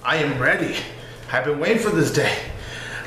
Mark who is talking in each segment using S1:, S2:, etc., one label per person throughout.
S1: I am ready. I've been waiting for this day.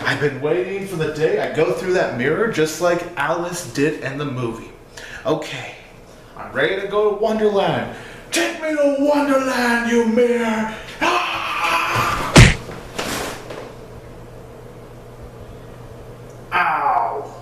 S1: I've been waiting for the day I go through that mirror just like Alice did in the movie. Okay, I'm ready to go to Wonderland. Take me to Wonderland, you mirror! Ah! Ow!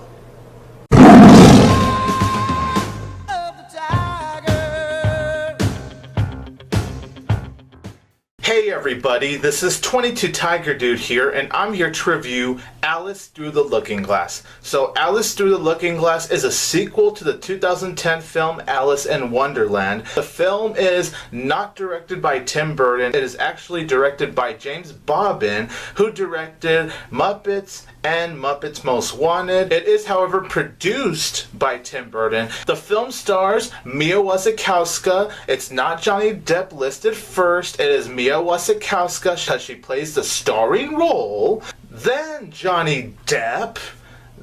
S1: Hey everybody, this is 22 Tiger Dude here, and I'm here to review Alice Through the Looking Glass. So Alice Through the Looking Glass is a sequel to the 2010 film Alice in Wonderland. The film is not directed by Tim Burton. It is actually directed by James Bobbin, who directed Muppets and Muppets Most Wanted. It is, however, produced by Tim Burton. The film stars Mia Wasikowska. It's not Johnny Depp listed first. It is Mia Wasikowska because she plays the starring role. Then Johnny Depp.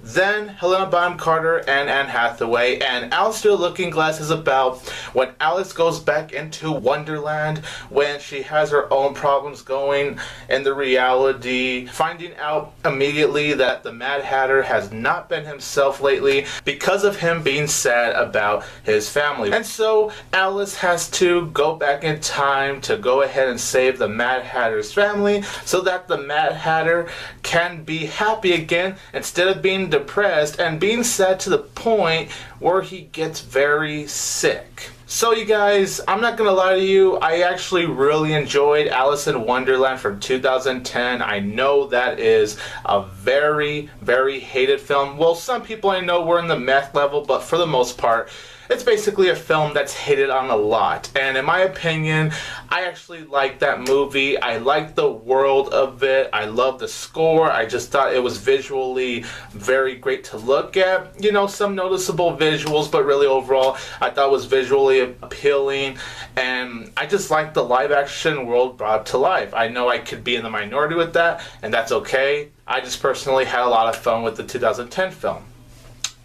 S1: Then Helena Bonham Carter and Anne Hathaway. And Alice Through the Looking Glass is about when Alice goes back into Wonderland, when she has her own problems going in the reality, finding out immediately that the Mad Hatter has not been himself lately because of him being sad about his family. And so Alice has to go back in time to go ahead and save the Mad Hatter's family so that the Mad Hatter can be happy again instead of being depressed and being sad to the point where he gets very sick. So you guys, I'm not gonna lie to you, I actually really enjoyed Alice in Wonderland from 2010. I know that is a very, very hated film. Well, some people I know were in the meth level, but for the most part, it's basically a film that's hated on a lot. And in my opinion, I actually like that movie. I like the world of it. I love the score. I just thought it was visually very great to look at. You know, some noticeable visuals, but really overall, I thought it was visually appealing. And I just like the live action world brought to life. I know I could be in the minority with that, and that's okay. I just personally had a lot of fun with the 2010 film.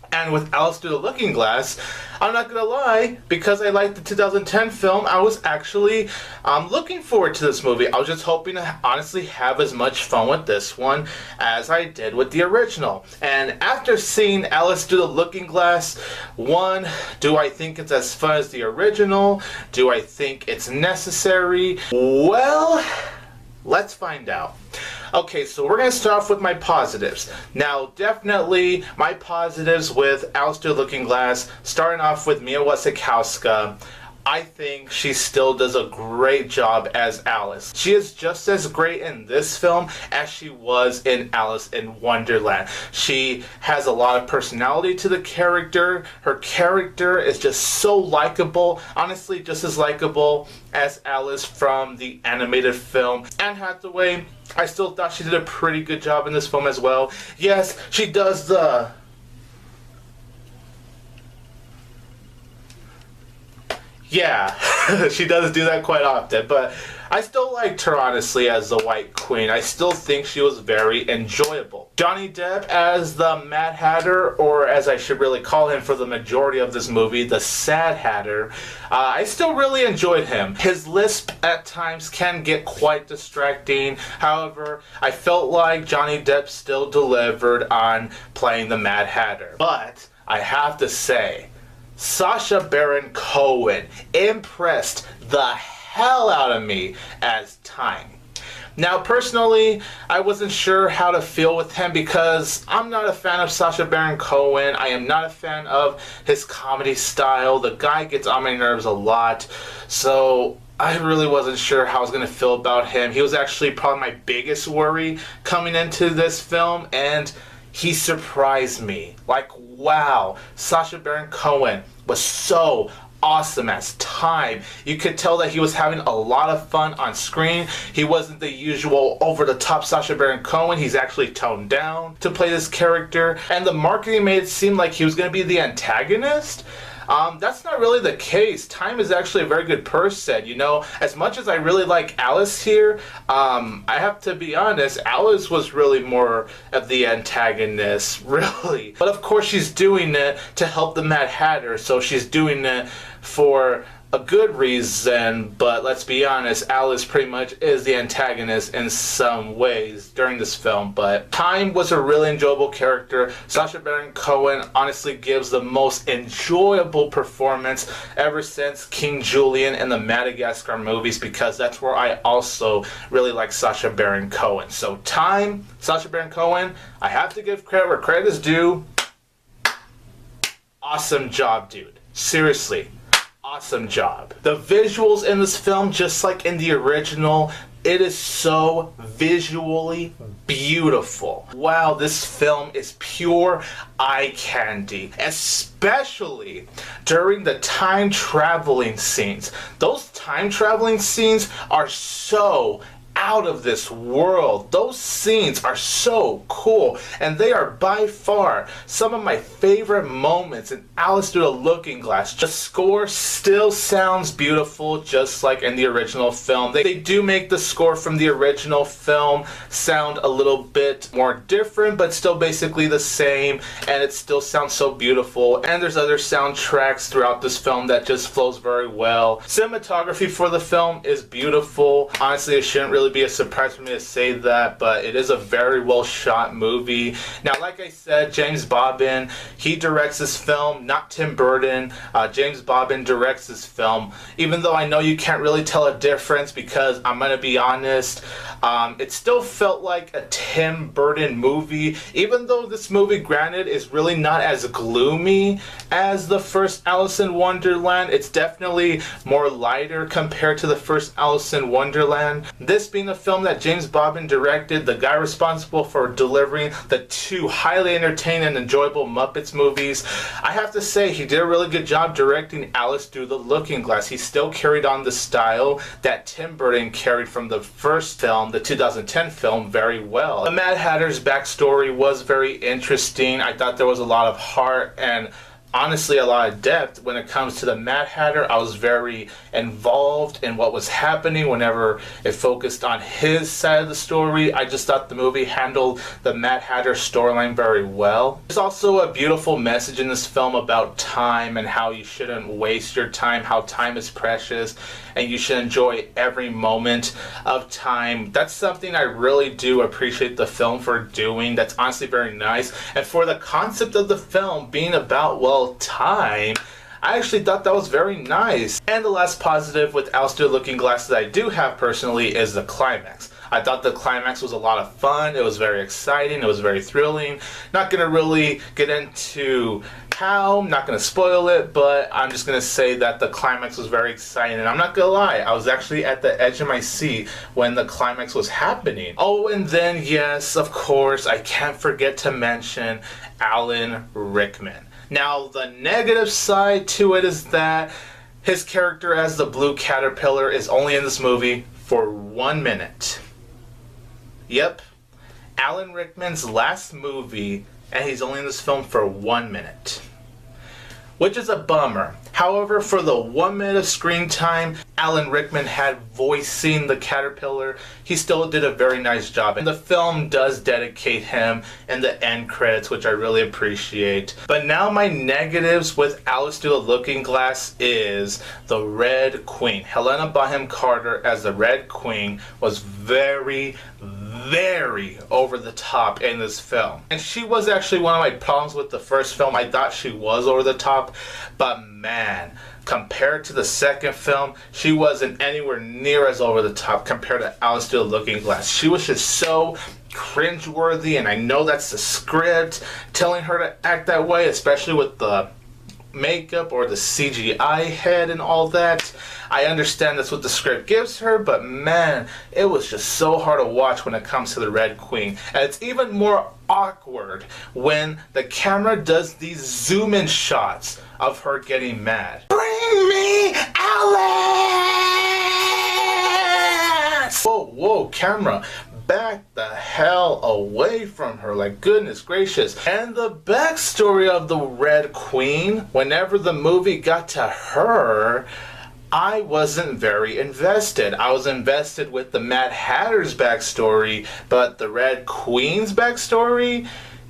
S1: And with Alice Through the Looking Glass, I'm not gonna lie, because I liked the 2010 film, I was actually looking forward to this movie. I was just hoping to honestly have as much fun with this one as I did with the original. And after seeing Alice Through the Looking Glass, one, do I think it's as fun as the original? Do I think it's necessary? Well, let's find out. Okay, so we're going to start off with my positives. Now, definitely my positives with Alice Through the Looking Glass, starting off with Mia Wasikowska. I think she still does a great job as Alice. She is just as great in this film as she was in Alice in Wonderland. She has a lot of personality to the character. Her character is just so likable. Honestly, just as likable as Alice from the animated film. Anne Hathaway, I still thought she did a pretty good job in this film as well. Yes, she does the... Yeah, she does do that quite often, but I still liked her, honestly, as the White Queen. I still think she was very enjoyable. Johnny Depp as the Mad Hatter, or as I should really call him for the majority of this movie, the Sad Hatter, I still really enjoyed him. His lisp at times can get quite distracting. However, I felt like Johnny Depp still delivered on playing the Mad Hatter. But I have to say, Sacha Baron Cohen impressed the hell out of me as Time. Now, personally, I wasn't sure how to feel with him because I'm not a fan of Sacha Baron Cohen. I am not a fan of his comedy style. The guy gets on my nerves a lot. So I really wasn't sure how I was going to feel about him. He was actually probably my biggest worry coming into this film, and he surprised me. Like, wow, Sacha Baron Cohen was so awesome as Time. You could tell that he was having a lot of fun on screen. He wasn't the usual over-the-top Sacha Baron Cohen. He's actually toned down to play this character. And the marketing made it seem like he was going to be the antagonist. That's not really the case. Time is actually a very good person. You know, as much as I really like Alice here, I have to be honest, Alice was really more of the antagonist, really. But of course she's doing it to help the Mad Hatter, so she's doing it for a good reason, but let's be honest, Alice pretty much is the antagonist in some ways during this film. But Time was a really enjoyable character. Sacha Baron Cohen honestly gives the most enjoyable performance ever since King Julian in the Madagascar movies, because that's where I also really like Sacha Baron Cohen. So Time, Sacha Baron Cohen, I have to give credit where credit is due. Awesome job, dude. Seriously. Awesome job. The visuals in this film, just like in the original, it is so visually beautiful. Wow, this film is pure eye candy, especially during the time traveling scenes. Those time traveling scenes are so out of this world. Those scenes are so cool, and they are by far some of my favorite moments in Alice Through the Looking Glass. The score still sounds beautiful, just like in the original film. They do make the score from the original film sound a little bit more different, but still basically the same, and it still sounds so beautiful. And there's other soundtracks throughout this film that just flows very well. Cinematography for the film is beautiful. Honestly, it shouldn't really be a surprise for me to say that, but it is a very well shot movie. Now, like I said, James Bobbin, he directs this film, not Tim Burton. James Bobbin directs this film, even though I know you can't really tell a difference, because I'm gonna be honest, it still felt like a Tim Burton movie, even though this movie, granted, is really not as gloomy as the first Alice in Wonderland. It's definitely more lighter compared to the first Alice in Wonderland. This being a film that James Bobbin directed, the guy responsible for delivering the two highly entertaining and enjoyable Muppets movies, I have to say he did a really good job directing Alice Through the Looking Glass. He still carried on the style that Tim Burton carried from the first film, the 2010 film, very well. The Mad Hatter's backstory was very interesting. I thought there was a lot of heart and honestly a lot of depth when it comes to the Mad Hatter. I was very involved in what was happening whenever it focused on his side of the story. I just thought the movie handled the Mad Hatter storyline very well. There's also a beautiful message in this film about time and how you shouldn't waste your time, how time is precious, and you should enjoy every moment of time. That's something I really do appreciate the film for doing. That's honestly very nice. And for the concept of the film being about, well, time, I actually thought that was very nice. And the last positive with Alice Through the Looking Glass that I do have personally is the climax. I thought the climax was a lot of fun. It was very exciting. It was very thrilling. Not going to really get into how, I'm not going to spoil it, but I'm just going to say that the climax was very exciting. And I'm not going to lie, I was actually at the edge of my seat when the climax was happening. Oh, and then, yes, of course, I can't forget to mention Alan Rickman. Now, the negative side to it is that his character as the Blue Caterpillar is only in this movie for 1 minute. Yep, Alan Rickman's last movie, and he's only in this film for 1 minute, which is a bummer. However, for the 1 minute of screen time Alan Rickman had voicing the caterpillar, he still did a very nice job. And the film does dedicate him in the end credits, which I really appreciate. But now my negatives with Alice Through the Looking Glass is the Red Queen. Helena Bonham Carter as the Red Queen was very over the top in this film. And she was actually one of my problems with the first film. I thought she was over the top, but man, compared to the second film, she wasn't anywhere near as over the top compared to Alice Through the Looking Glass. She was just so cringeworthy, and I know that's the script telling her to act that way, especially with the makeup or the CGI head and all that. I understand that's what the script gives her, but man, it was just so hard to watch when it comes to the Red Queen. And it's even more awkward when the camera does these zoom in shots of her getting mad. Bring me Alice! Whoa, camera. Back the hell away from her, like goodness gracious. And the backstory of the Red Queen, whenever the movie got to her, I wasn't very invested. I was invested with the Mad Hatter's backstory, but the Red Queen's backstory,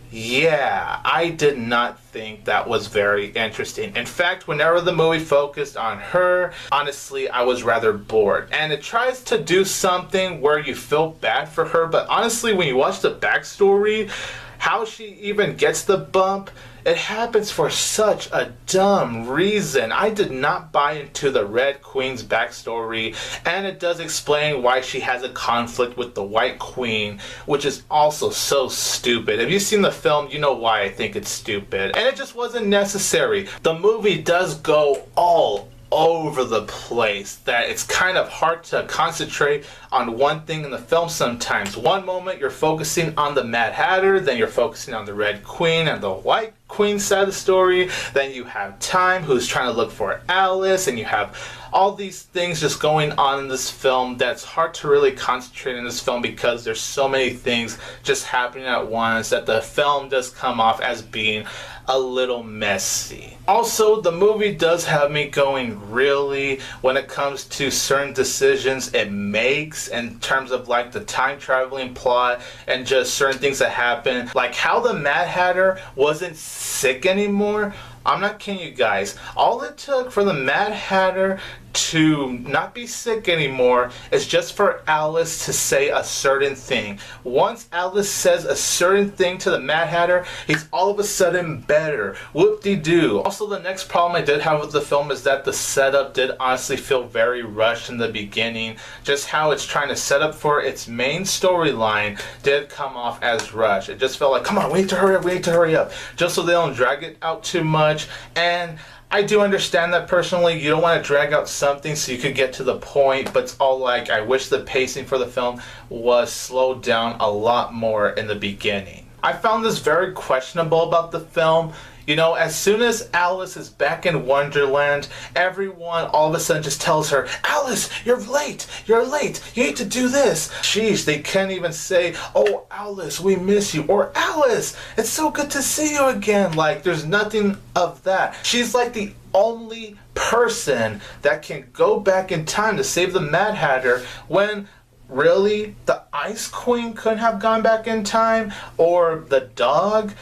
S1: Yeah, I did not think that was very interesting. In fact, whenever the movie focused on her, honestly, I was rather bored. And it tries to do something where you feel bad for her, but honestly, when you watch the backstory, how she even gets the bump, it happens for such a dumb reason. I did not buy into the Red Queen's backstory, and it does explain why she has a conflict with the White Queen, which is also so stupid. If you've seen the film, you know why I think it's stupid. And it just wasn't necessary. The movie does go all over the place that it's kind of hard to concentrate on one thing in the film sometimes. One moment you're focusing on the Mad Hatter, then you're focusing on the Red Queen and the White Queen side of the story, then you have Time who's trying to look for Alice, and you have all these things just going on in this film that's hard to really concentrate in this film because there's so many things just happening at once that the film does come off as being a little messy. Also, the movie does have me going really when it comes to certain decisions it makes in terms of like the time traveling plot and just certain things that happen, like how the Mad Hatter wasn't sick anymore. I'm not kidding you guys. All it took for the Mad Hatter to not be sick anymore is just for Alice to say a certain thing. Once Alice says a certain thing to the Mad Hatter, he's all of a sudden better. Whoop-de-doo. Also, the next problem I did have with the film is that the setup did honestly feel very rushed in the beginning. Just how it's trying to set up for its main storyline did come off as rushed. It just felt like, come on, we need to hurry up, just so they don't drag it out too much. And I do understand that personally. You don't want to drag out something so you could get to the point, but it's all like, I wish the pacing for the film was slowed down a lot more in the beginning. I found this very questionable about the film. You know, as soon as Alice is back in Wonderland, everyone all of a sudden just tells her, Alice, you're late, you need to do this. Sheesh, they can't even say, oh, Alice, we miss you, or Alice, it's so good to see you again. Like, there's nothing of that. She's like the only person that can go back in time to save the Mad Hatter when really the Ice Queen couldn't have gone back in time, or the dog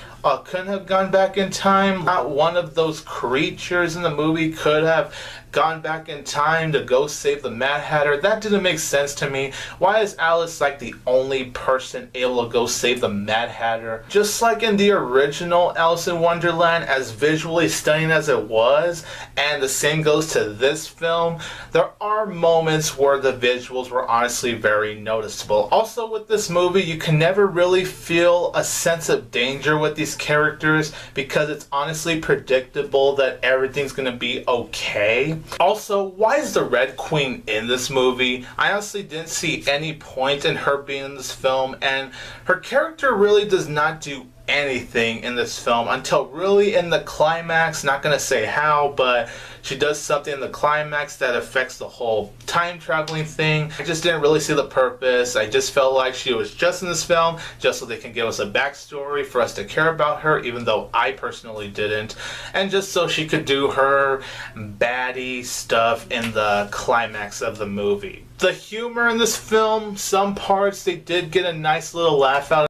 S1: couldn't have gone back in time. Not one of those creatures in the movie could have gone back in time to go save the Mad Hatter. That didn't make sense to me. Why is Alice like the only person able to go save the Mad Hatter? Just like in the original Alice in Wonderland, as visually stunning as it was, and the same goes to this film, there are moments where the visuals were honestly very noticeable. Also with this movie, you can never really feel a sense of danger with these characters because it's honestly predictable that everything's gonna be okay. Also, why is the Red Queen in this movie? I honestly didn't see any point in her being in this film, and her character really does not do anything in this film until really in the climax. Not gonna say how, but she does something in the climax that affects the whole time traveling thing. I just didn't really see the purpose. I just felt like she was just in this film just so they can give us a backstory for us to care about her, even though I personally didn't, and just so she could do her baddie stuff in the climax of the movie. The humor in this film, some parts they did get a nice little laugh out